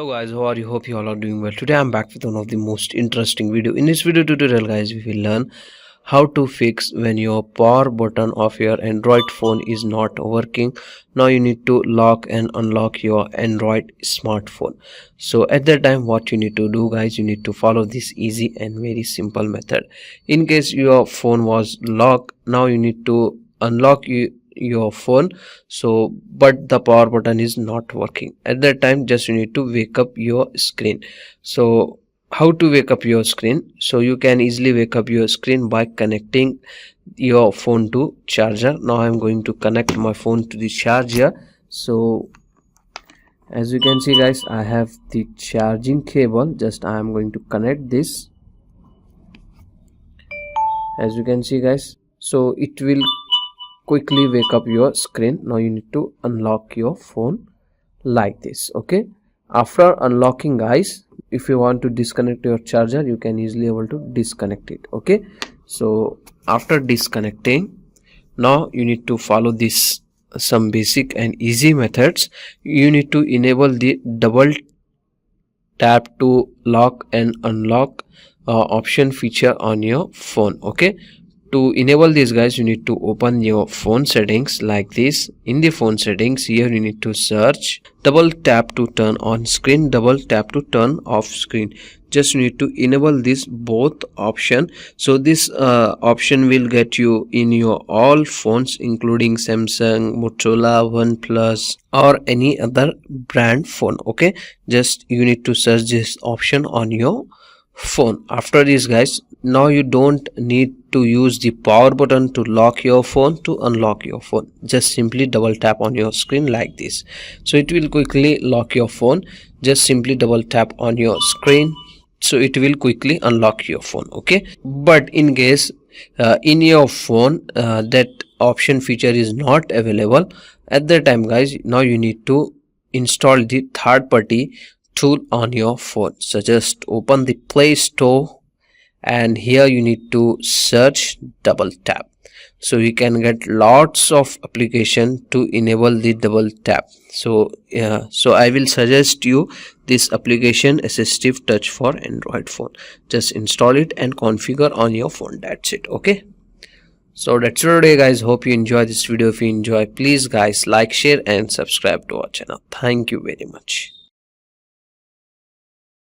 Hello guys, how are you? Hope you all are doing well. Today I'm back with one of the most interesting video. In this video tutorial guys, we will learn how to fix when your power button of your Android phone is not working. Now you need to lock and unlock your Android smartphone. So at that time what you need to do guys, you need to follow this easy and very simple method. In case your phone was locked, now you need to unlock your phone, so but the power button is not working. At that time just you need to wake up your screen. So how to wake up your screen? So you can easily wake up your screen by connecting your phone to charger. Now I'm going to connect my phone to the charger. So as you can see guys, I have the charging cable. Just I am going to connect this, as you can see guys. So it will quickly wake up your screen. Now you need to unlock your phone like this. Okay, after unlocking guys, if you want to disconnect your charger, you can easily able to disconnect it. Okay, so after disconnecting, now you need to follow this some basic and easy methods. You need to enable the double tap to lock and unlock option feature on your phone. Okay, to enable this guys, you need to open your phone settings like this. In the phone settings, here you need to search double tap to turn on screen, double tap to turn off screen. Just you need to enable this both option. So this option will get you in your all phones including Samsung, Motorola, OnePlus or any other brand phone. Okay, just you need to search this option on your phone. After this guys, now you don't need to use the power button to lock your phone to unlock your phone. Just simply double tap on your screen like this, so it will quickly lock your phone. Just simply double tap on your screen, so it will quickly unlock your phone. Okay, but in case in your phone that option feature is not available, at that time guys, now you need to install the third party tool on your phone. So just open the Play Store and here you need to search double tap. So you can get lots of application to enable the double tap. So so I will suggest you this application Assistive Touch for Android phone. Just install it and configure on your phone. That's it. Okay, so that's it today guys. Hope you enjoy this video. If you enjoy, please guys like, share and subscribe to our channel. Thank you very much.